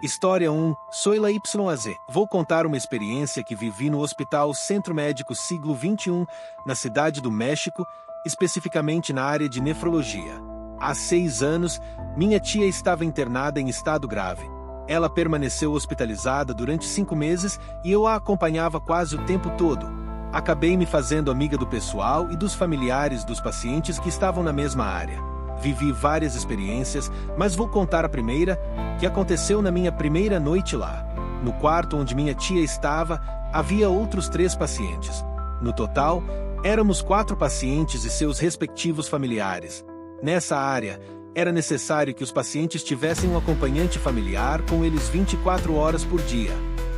História 1, Soila YAZ. Vou contar uma experiência que vivi no Hospital Centro Médico Siglo XXI, na cidade do México, especificamente na área de nefrologia. Há 6 anos, minha tia estava internada em estado grave. Ela permaneceu hospitalizada durante 5 meses e eu a acompanhava quase o tempo todo. Acabei me fazendo amiga do pessoal e dos familiares dos pacientes que estavam na mesma área. Vivi várias experiências, mas vou contar a primeira, que aconteceu na minha primeira noite lá. No quarto onde minha tia estava, havia outros 3 pacientes. No total, éramos 4 pacientes e seus respectivos familiares. Nessa área, era necessário que os pacientes tivessem um acompanhante familiar com eles 24 horas por dia.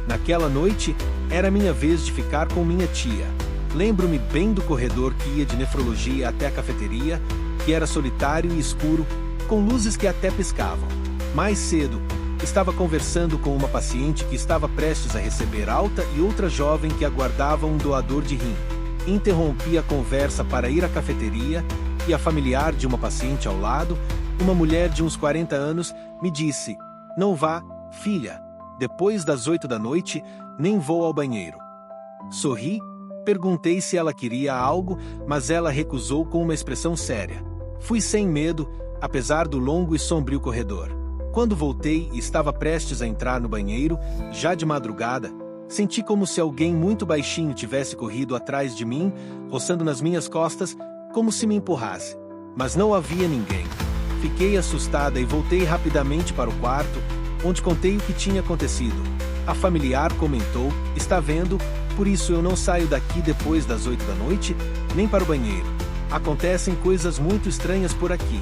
Naquela noite, era minha vez de ficar com minha tia. Lembro-me bem do corredor que ia de nefrologia até a cafeteria, que era solitário e escuro, com luzes que até piscavam. Mais cedo, estava conversando com uma paciente que estava prestes a receber alta e outra jovem que aguardava um doador de rim. Interrompi a conversa para ir à cafeteria e a familiar de uma paciente ao lado, uma mulher de uns 40 anos, me disse: "Não vá, filha. Depois das 8 da noite, nem vou ao banheiro." Sorri, perguntei se ela queria algo, mas ela recusou com uma expressão séria. Fui sem medo, apesar do longo e sombrio corredor. Quando voltei e estava prestes a entrar no banheiro, já de madrugada, senti como se alguém muito baixinho tivesse corrido atrás de mim, roçando nas minhas costas, como se me empurrasse. Mas não havia ninguém. Fiquei assustada e voltei rapidamente para o quarto, onde contei o que tinha acontecido. A familiar comentou: "Está vendo, por isso eu não saio daqui depois das 8 da noite, nem para o banheiro. Acontecem coisas muito estranhas por aqui."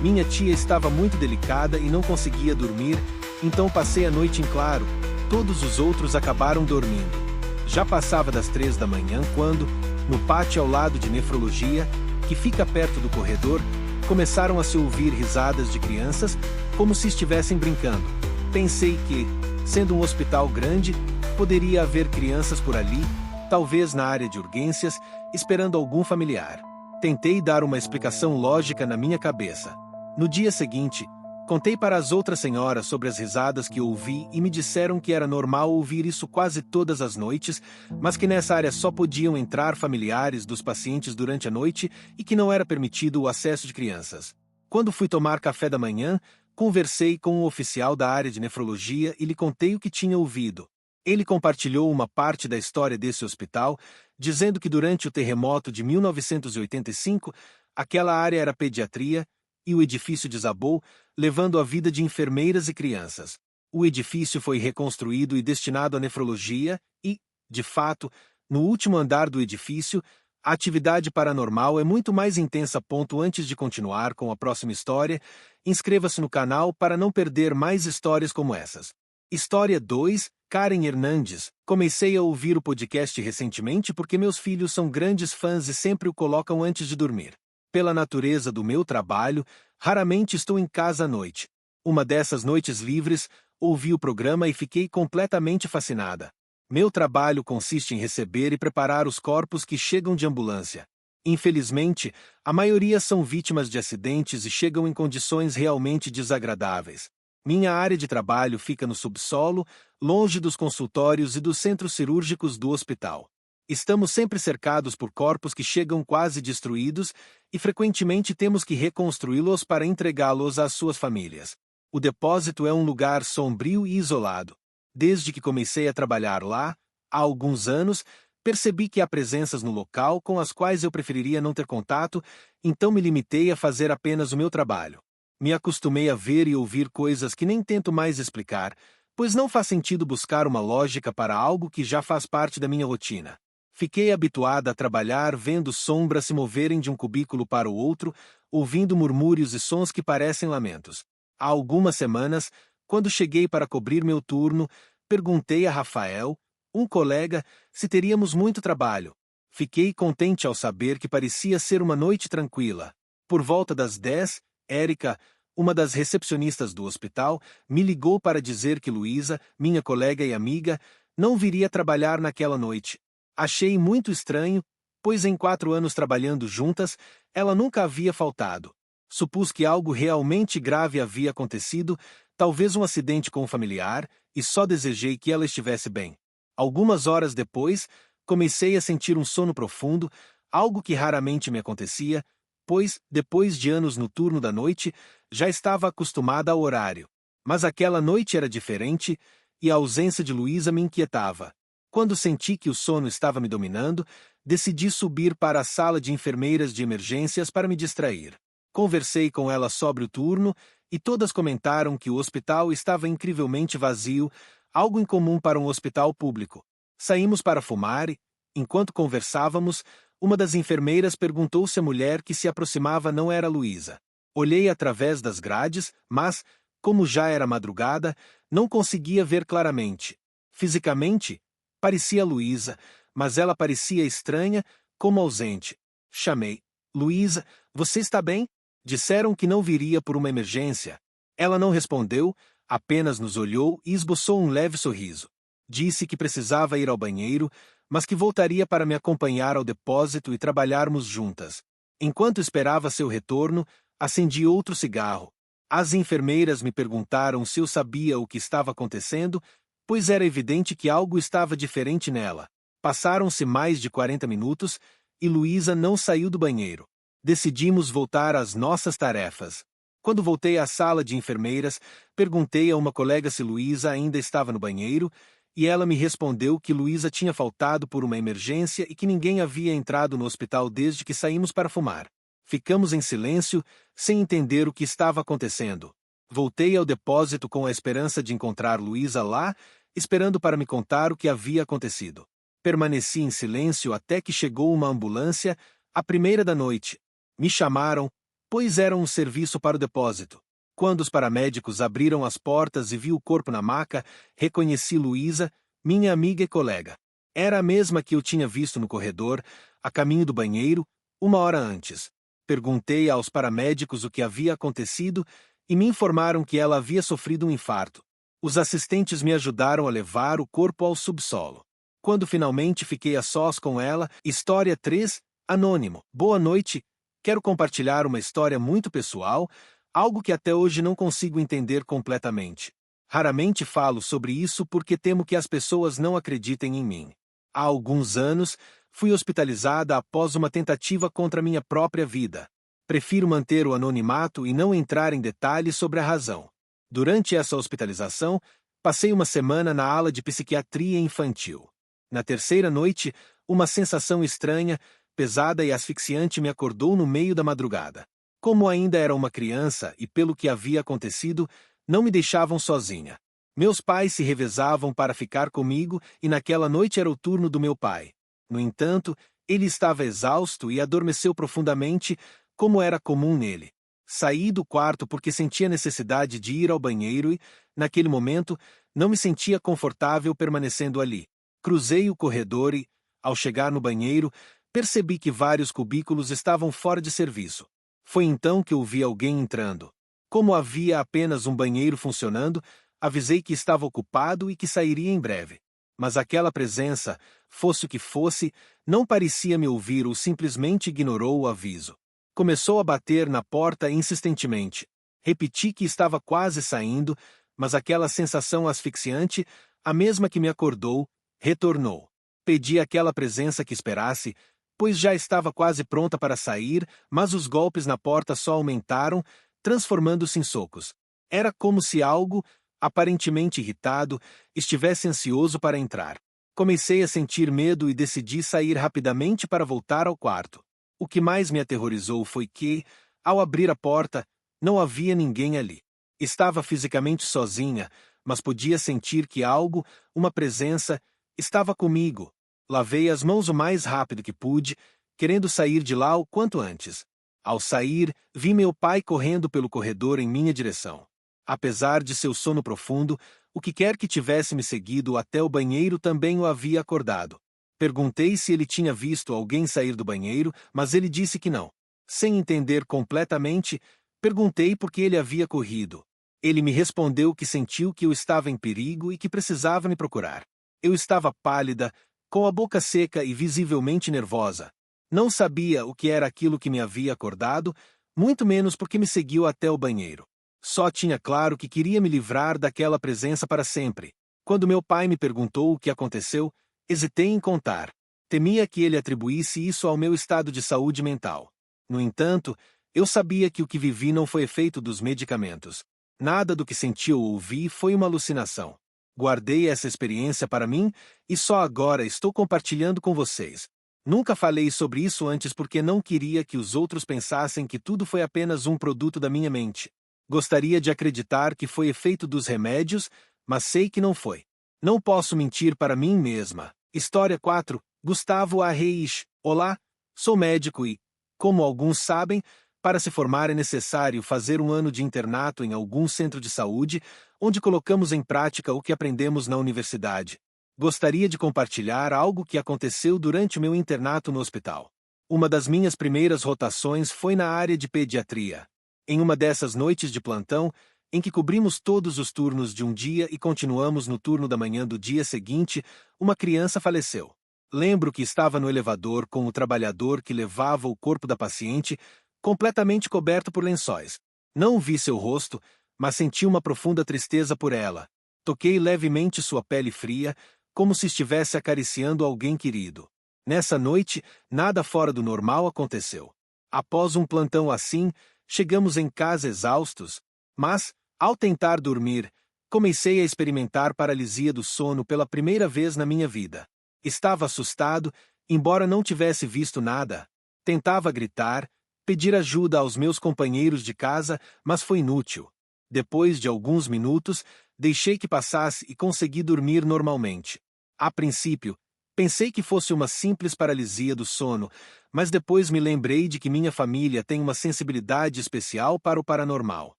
Minha tia estava muito delicada e não conseguia dormir, então passei a noite em claro. Todos os outros acabaram dormindo. Já passava das 3 da manhã quando, no pátio ao lado de nefrologia, que fica perto do corredor, começaram a se ouvir risadas de crianças, como se estivessem brincando. Pensei que, sendo um hospital grande, poderia haver crianças por ali, talvez na área de urgências, esperando algum familiar. Tentei dar uma explicação lógica na minha cabeça. No dia seguinte, contei para as outras senhoras sobre as risadas que ouvi e me disseram que era normal ouvir isso quase todas as noites, mas que nessa área só podiam entrar familiares dos pacientes durante a noite e que não era permitido o acesso de crianças. Quando fui tomar café da manhã, conversei com um oficial da área de nefrologia e lhe contei o que tinha ouvido. Ele compartilhou uma parte da história desse hospital, dizendo que durante o terremoto de 1985, aquela área era pediatria, e o edifício desabou, levando a vida de enfermeiras e crianças. O edifício foi reconstruído e destinado à nefrologia e, de fato, no último andar do edifício, a atividade paranormal é muito mais intensa. Antes de continuar com a próxima história, inscreva-se no canal para não perder mais histórias como essas. História 2, Karen Hernandes. Comecei a ouvir o podcast recentemente porque meus filhos são grandes fãs e sempre o colocam antes de dormir. Pela natureza do meu trabalho, raramente estou em casa à noite. Uma dessas noites livres, ouvi o programa e fiquei completamente fascinada. Meu trabalho consiste em receber e preparar os corpos que chegam de ambulância. Infelizmente, a maioria são vítimas de acidentes e chegam em condições realmente desagradáveis. Minha área de trabalho fica no subsolo, longe dos consultórios e dos centros cirúrgicos do hospital. Estamos sempre cercados por corpos que chegam quase destruídos e frequentemente temos que reconstruí-los para entregá-los às suas famílias. O depósito é um lugar sombrio e isolado. Desde que comecei a trabalhar lá, há alguns anos, percebi que há presenças no local com as quais eu preferiria não ter contato, então me limitei a fazer apenas o meu trabalho. Me acostumei a ver e ouvir coisas que nem tento mais explicar, pois não faz sentido buscar uma lógica para algo que já faz parte da minha rotina. Fiquei habituada a trabalhar vendo sombras se moverem de um cubículo para o outro, ouvindo murmúrios e sons que parecem lamentos. Há algumas semanas, quando cheguei para cobrir meu turno, perguntei a Rafael, um colega, se teríamos muito trabalho. Fiquei contente ao saber que parecia ser uma noite tranquila. Por volta das 10, Érica, uma das recepcionistas do hospital, me ligou para dizer que Luísa, minha colega e amiga, não viria trabalhar naquela noite. Achei muito estranho, pois em 4 anos trabalhando juntas, ela nunca havia faltado. Supus que algo realmente grave havia acontecido, Talvez um acidente com um familiar, e só desejei que ela estivesse bem. Algumas horas depois, comecei a sentir um sono profundo, algo que raramente me acontecia, pois, depois de anos no turno da noite, já estava acostumada ao horário. Mas aquela noite era diferente, e a ausência de Luísa me inquietava. Quando senti que o sono estava me dominando, decidi subir para a sala de enfermeiras de emergências para me distrair. Conversei com ela sobre o turno, e todas comentaram que o hospital estava incrivelmente vazio, algo incomum para um hospital público. Saímos para fumar e, enquanto conversávamos, uma das enfermeiras perguntou se a mulher que se aproximava não era Luísa. Olhei através das grades, mas, como já era madrugada, não conseguia ver claramente. Fisicamente, parecia Luísa, mas ela parecia estranha, como ausente. Chamei. Luísa, você está bem? Disseram que não viria por uma emergência. Ela não respondeu, apenas nos olhou e esboçou um leve sorriso. Disse que precisava ir ao banheiro, mas que voltaria para me acompanhar ao depósito e trabalharmos juntas. Enquanto esperava seu retorno, acendi outro cigarro. As enfermeiras me perguntaram se eu sabia o que estava acontecendo, pois era evidente que algo estava diferente nela. Passaram-se mais de 40 minutos e Luísa não saiu do banheiro. Decidimos voltar às nossas tarefas. Quando voltei à sala de enfermeiras, perguntei a uma colega se Luísa ainda estava no banheiro, e ela me respondeu que Luísa tinha faltado por uma emergência e que ninguém havia entrado no hospital desde que saímos para fumar. Ficamos em silêncio, sem entender o que estava acontecendo. Voltei ao depósito com a esperança de encontrar Luísa lá, esperando para me contar o que havia acontecido. Permaneci em silêncio até que chegou uma ambulância, a primeira da noite. Me chamaram, pois era um serviço para o depósito. Quando os paramédicos abriram as portas e vi o corpo na maca, reconheci Luísa, minha amiga e colega. Era a mesma que eu tinha visto no corredor, a caminho do banheiro, uma hora antes. Perguntei aos paramédicos o que havia acontecido e me informaram que ela havia sofrido um infarto. Os assistentes me ajudaram a levar o corpo ao subsolo. Quando finalmente fiquei a sós com ela, História 3, Anônimo. Boa noite. Quero compartilhar uma história muito pessoal, algo que até hoje não consigo entender completamente. Raramente falo sobre isso porque temo que as pessoas não acreditem em mim. Há alguns anos, fui hospitalizada após uma tentativa contra minha própria vida. Prefiro manter o anonimato e não entrar em detalhes sobre a razão. Durante essa hospitalização, passei uma semana na ala de psiquiatria infantil. Na terceira noite, uma sensação estranha, pesada e asfixiante me acordou no meio da madrugada. Como ainda era uma criança e pelo que havia acontecido, não me deixavam sozinha. Meus pais se revezavam para ficar comigo e naquela noite era o turno do meu pai. No entanto, ele estava exausto e adormeceu profundamente, como era comum nele. Saí do quarto porque sentia necessidade de ir ao banheiro e, naquele momento, não me sentia confortável permanecendo ali. Cruzei o corredor e, ao chegar no banheiro, percebi que vários cubículos estavam fora de serviço. Foi então que eu vi alguém entrando. Como havia apenas um banheiro funcionando, avisei que estava ocupado e que sairia em breve. Mas aquela presença, fosse o que fosse, não parecia me ouvir ou simplesmente ignorou o aviso. Começou a bater na porta insistentemente. Repeti que estava quase saindo, mas aquela sensação asfixiante, a mesma que me acordou, retornou. Pedi àquela presença que esperasse, pois já estava quase pronta para sair, mas os golpes na porta só aumentaram, transformando-se em socos. Era como se algo, aparentemente irritado, estivesse ansioso para entrar. Comecei a sentir medo e decidi sair rapidamente para voltar ao quarto. O que mais me aterrorizou foi que, ao abrir a porta, não havia ninguém ali. Estava fisicamente sozinha, mas podia sentir que algo, uma presença, estava comigo. Lavei as mãos o mais rápido que pude, querendo sair de lá o quanto antes. Ao sair, vi meu pai correndo pelo corredor em minha direção. Apesar de seu sono profundo, o que quer que tivesse me seguido até o banheiro também o havia acordado. Perguntei se ele tinha visto alguém sair do banheiro, mas ele disse que não. Sem entender completamente, perguntei por que ele havia corrido. Ele me respondeu que sentiu que eu estava em perigo e que precisava me procurar. Eu estava pálida, com a boca seca e visivelmente nervosa. Não sabia o que era aquilo que me havia acordado, muito menos porque me seguiu até o banheiro. Só tinha claro que queria me livrar daquela presença para sempre. Quando meu pai me perguntou o que aconteceu, hesitei em contar. Temia que ele atribuísse isso ao meu estado de saúde mental. No entanto, eu sabia que o que vivi não foi efeito dos medicamentos. Nada do que senti ou ouvi foi uma alucinação. Guardei essa experiência para mim e só agora estou compartilhando com vocês. Nunca falei sobre isso antes porque não queria que os outros pensassem que tudo foi apenas um produto da minha mente. Gostaria de acreditar que foi efeito dos remédios, mas sei que não foi. Não posso mentir para mim mesma. História 4. Gustavo A. Reis. Olá, sou médico e, como alguns sabem, para se formar é necessário fazer um ano de internato em algum centro de saúde, onde colocamos em prática o que aprendemos na universidade. Gostaria de compartilhar algo que aconteceu durante o meu internato no hospital. Uma das minhas primeiras rotações foi na área de pediatria. Em uma dessas noites de plantão, em que cobrimos todos os turnos de um dia e continuamos no turno da manhã do dia seguinte, uma criança faleceu. Lembro que estava no elevador com o trabalhador que levava o corpo da paciente, completamente coberto por lençóis. Não vi seu rosto, mas senti uma profunda tristeza por ela. Toquei levemente sua pele fria, como se estivesse acariciando alguém querido. Nessa noite, nada fora do normal aconteceu. Após um plantão assim, chegamos em casa exaustos, mas, ao tentar dormir, comecei a experimentar paralisia do sono pela primeira vez na minha vida. Estava assustado, embora não tivesse visto nada. Tentava gritar, pedir ajuda aos meus companheiros de casa, mas foi inútil. Depois de alguns minutos, deixei que passasse e consegui dormir normalmente. A princípio, pensei que fosse uma simples paralisia do sono, mas depois me lembrei de que minha família tem uma sensibilidade especial para o paranormal.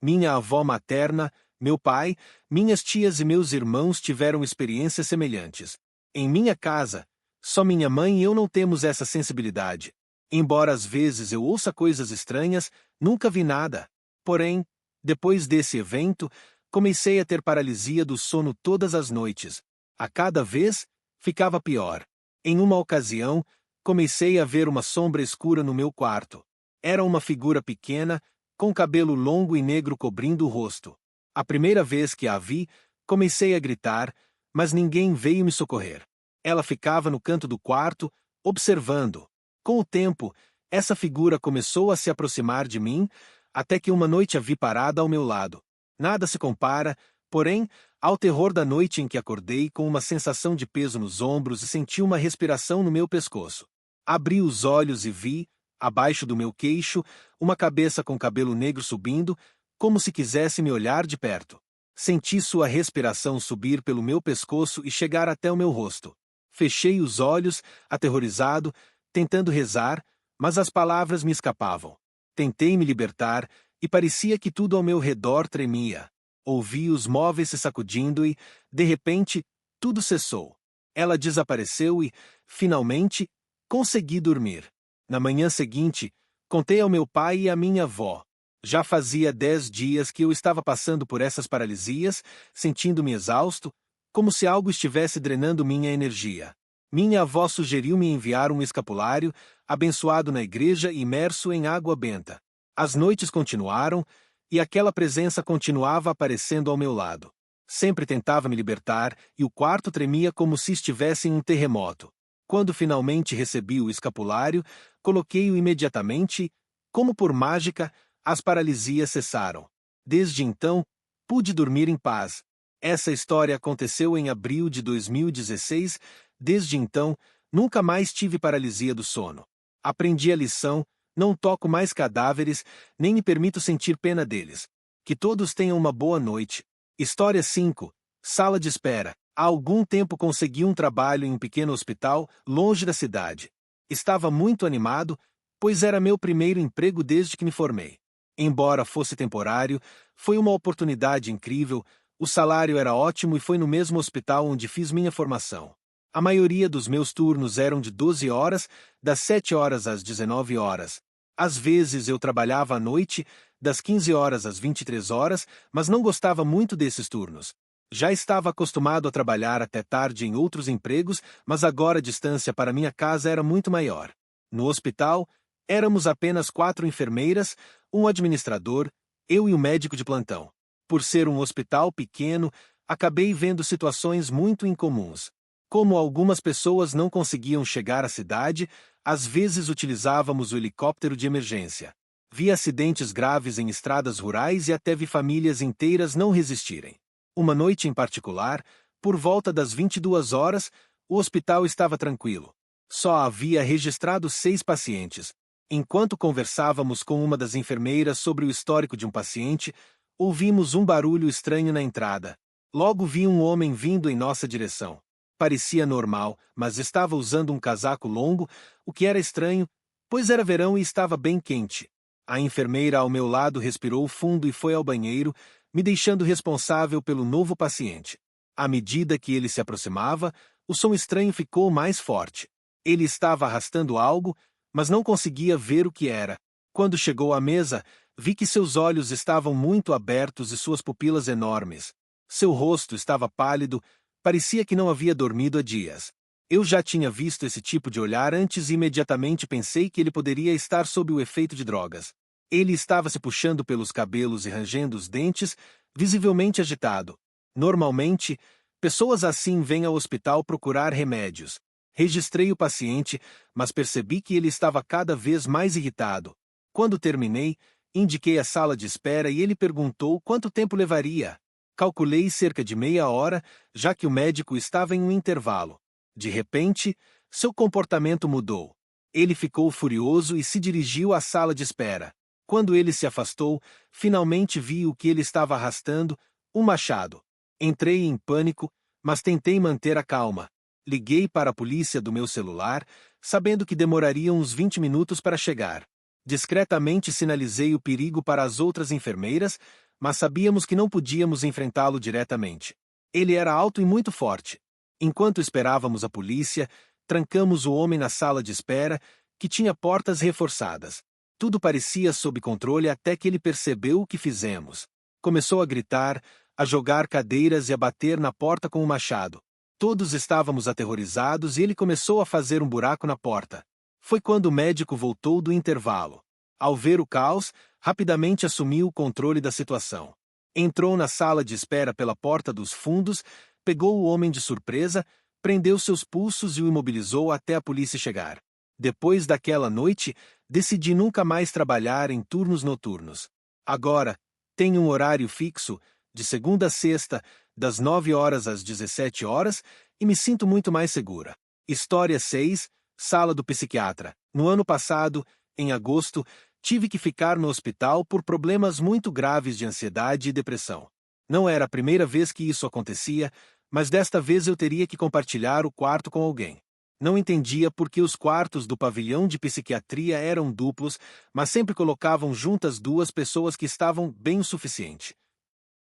Minha avó materna, meu pai, minhas tias e meus irmãos tiveram experiências semelhantes. Em minha casa, só minha mãe e eu não temos essa sensibilidade. Embora às vezes eu ouça coisas estranhas, nunca vi nada. Porém, depois desse evento, comecei a ter paralisia do sono todas as noites. A cada vez, ficava pior. Em uma ocasião, comecei a ver uma sombra escura no meu quarto. Era uma figura pequena, com cabelo longo e negro cobrindo o rosto. A primeira vez que a vi, comecei a gritar, mas ninguém veio me socorrer. Ela ficava no canto do quarto, observando. Com o tempo, essa figura começou a se aproximar de mim, até que uma noite a vi parada ao meu lado. Nada se compara, porém, ao terror da noite em que acordei com uma sensação de peso nos ombros e senti uma respiração no meu pescoço. Abri os olhos e vi, abaixo do meu queixo, uma cabeça com cabelo negro subindo, como se quisesse me olhar de perto. Senti sua respiração subir pelo meu pescoço e chegar até o meu rosto. Fechei os olhos, aterrorizado, tentando rezar, mas as palavras me escapavam. Tentei me libertar, e parecia que tudo ao meu redor tremia. Ouvi os móveis se sacudindo e, de repente, tudo cessou. Ela desapareceu e, finalmente, consegui dormir. Na manhã seguinte, contei ao meu pai e à minha avó. Já fazia 10 dias que eu estava passando por essas paralisias, sentindo-me exausto, como se algo estivesse drenando minha energia. Minha avó sugeriu-me enviar um escapulário, abençoado na igreja e imerso em água benta. As noites continuaram, e aquela presença continuava aparecendo ao meu lado. Sempre tentava me libertar, e o quarto tremia como se estivesse em um terremoto. Quando finalmente recebi o escapulário, coloquei-o imediatamente e, como por mágica, as paralisias cessaram. Desde então, pude dormir em paz. Essa história aconteceu em abril de 2016. Desde então, nunca mais tive paralisia do sono. Aprendi a lição, não toco mais cadáveres, nem me permito sentir pena deles. Que todos tenham uma boa noite. História 5. Sala de espera. Há algum tempo consegui um trabalho em um pequeno hospital, longe da cidade. Estava muito animado, pois era meu primeiro emprego desde que me formei. Embora fosse temporário, foi uma oportunidade incrível, o salário era ótimo e foi no mesmo hospital onde fiz minha formação. A maioria dos meus turnos eram de 12 horas, das 7 horas às 19 horas. Às vezes eu trabalhava à noite, das 15 horas às 23 horas, mas não gostava muito desses turnos. Já estava acostumado a trabalhar até tarde em outros empregos, mas agora a distância para minha casa era muito maior. No hospital, éramos apenas 4 enfermeiras, um administrador, Eu e o médico de plantão. Por ser um hospital pequeno, acabei vendo situações muito incomuns. Como algumas pessoas não conseguiam chegar à cidade, às vezes utilizávamos o helicóptero de emergência. Vi acidentes graves em estradas rurais e até vi famílias inteiras não resistirem. Uma noite em particular, por volta das 22 horas, o hospital estava tranquilo. Só havia registrado 6 pacientes. Enquanto conversávamos com uma das enfermeiras sobre o histórico de um paciente, ouvimos um barulho estranho na entrada. Logo vi um homem vindo em nossa direção. Parecia normal, mas estava usando um casaco longo, o que era estranho, pois era verão e estava bem quente. A enfermeira ao meu lado respirou fundo e foi ao banheiro, me deixando responsável pelo novo paciente. À medida que ele se aproximava, o som estranho ficou mais forte. Ele estava arrastando algo, mas não conseguia ver o que era. Quando chegou à mesa, vi que seus olhos estavam muito abertos e suas pupilas enormes. Seu rosto estava pálido, parecia que não havia dormido há dias. Eu já tinha visto esse tipo de olhar antes e imediatamente pensei que ele poderia estar sob o efeito de drogas. Ele estava se puxando pelos cabelos e rangendo os dentes, visivelmente agitado. Normalmente, pessoas assim vêm ao hospital procurar remédios. Registrei o paciente, mas percebi que ele estava cada vez mais irritado. Quando terminei, indiquei a sala de espera e ele perguntou quanto tempo levaria. Calculei cerca de meia hora, já que o médico estava em um intervalo. De repente, seu comportamento mudou. Ele ficou furioso e se dirigiu à sala de espera. Quando ele se afastou, finalmente vi o que ele estava arrastando, um machado. Entrei em pânico, mas tentei manter a calma. Liguei para a polícia do meu celular, sabendo que demoraria uns 20 minutos para chegar. Discretamente sinalizei o perigo para as outras enfermeiras, mas sabíamos que não podíamos enfrentá-lo diretamente. Ele era alto e muito forte. Enquanto esperávamos a polícia, trancamos o homem na sala de espera, que tinha portas reforçadas. Tudo parecia sob controle até que ele percebeu o que fizemos. Começou a gritar, a jogar cadeiras e a bater na porta com o machado. Todos estávamos aterrorizados e ele começou a fazer um buraco na porta. Foi quando o médico voltou do intervalo. Ao ver o caos, rapidamente assumiu o controle da situação. Entrou na sala de espera pela porta dos fundos, pegou o homem de surpresa, prendeu seus pulsos e o imobilizou até a polícia chegar. Depois daquela noite, decidi nunca mais trabalhar em turnos noturnos. Agora, tenho um horário fixo, de segunda a sexta, das 9 horas às 17 horas, e me sinto muito mais segura. História 6, Sala do Psiquiatra. No ano passado, em agosto, tive que ficar no hospital por problemas muito graves de ansiedade e depressão. Não era a primeira vez que isso acontecia, mas desta vez eu teria que compartilhar o quarto com alguém. Não entendia por que os quartos do pavilhão de psiquiatria eram duplos, mas sempre colocavam juntas duas pessoas que estavam bem o suficiente.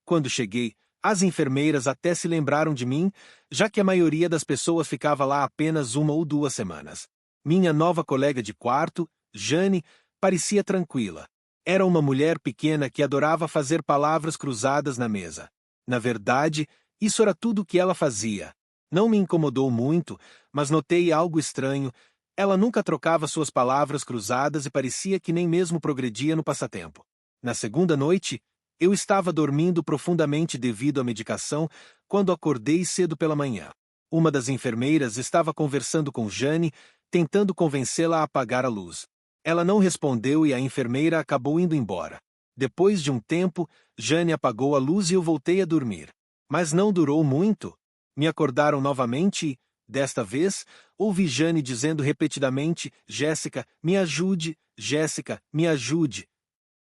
Quando cheguei, as enfermeiras até se lembraram de mim, já que a maioria das pessoas ficava lá apenas 1 ou 2 semanas. Minha nova colega de quarto, Jane, parecia tranquila. Era uma mulher pequena que adorava fazer palavras cruzadas na mesa. Na verdade, isso era tudo o que ela fazia. Não me incomodou muito, mas notei algo estranho. Ela nunca trocava suas palavras cruzadas e parecia que nem mesmo progredia no passatempo. Na segunda noite, eu estava dormindo profundamente devido à medicação quando acordei cedo pela manhã. Uma das enfermeiras estava conversando com Jane, tentando convencê-la a apagar a luz. Ela não respondeu e a enfermeira acabou indo embora. Depois de um tempo, Jane apagou a luz e eu voltei a dormir. Mas não durou muito. Me acordaram novamente e, desta vez, ouvi Jane dizendo repetidamente: Jéssica, me ajude, Jéssica, me ajude.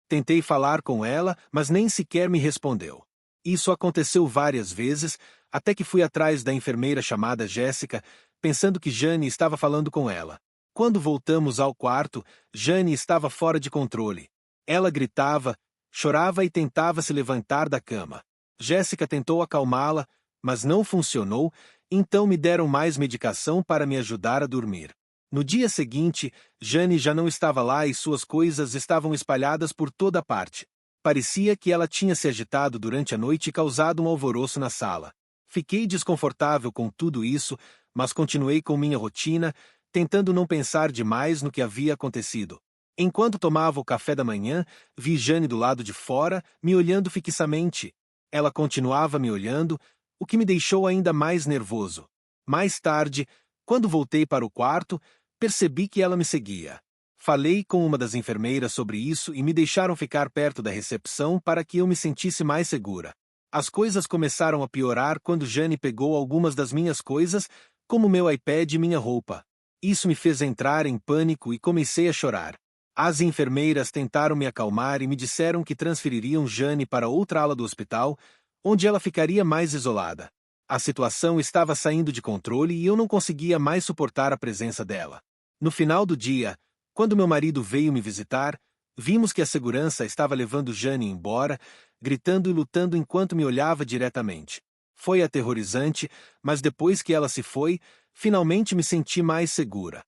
Tentei falar com ela, mas nem sequer me respondeu. Isso aconteceu várias vezes, até que fui atrás da enfermeira chamada Jéssica, pensando que Jane estava falando com ela. Quando voltamos ao quarto, Jane estava fora de controle. Ela gritava, chorava e tentava se levantar da cama. Jéssica tentou acalmá-la, mas não funcionou, então me deram mais medicação para me ajudar a dormir. No dia seguinte, Jane já não estava lá e suas coisas estavam espalhadas por toda parte. Parecia que ela tinha se agitado durante a noite e causado um alvoroço na sala. Fiquei desconfortável com tudo isso, mas continuei com minha rotina, tentando não pensar demais no que havia acontecido. Enquanto tomava o café da manhã, vi Jane do lado de fora, me olhando fixamente. Ela continuava me olhando, o que me deixou ainda mais nervoso. Mais tarde, quando voltei para o quarto, percebi que ela me seguia. Falei com uma das enfermeiras sobre isso e me deixaram ficar perto da recepção para que eu me sentisse mais segura. As coisas começaram a piorar quando Jane pegou algumas das minhas coisas, como meu iPad e minha roupa. Isso me fez entrar em pânico e comecei a chorar. As enfermeiras tentaram me acalmar e me disseram que transfeririam Jane para outra ala do hospital, onde ela ficaria mais isolada. A situação estava saindo de controle e eu não conseguia mais suportar a presença dela. No final do dia, quando meu marido veio me visitar, vimos que a segurança estava levando Jane embora, gritando e lutando enquanto me olhava diretamente. Foi aterrorizante, mas depois que ela se foi, finalmente me senti mais segura.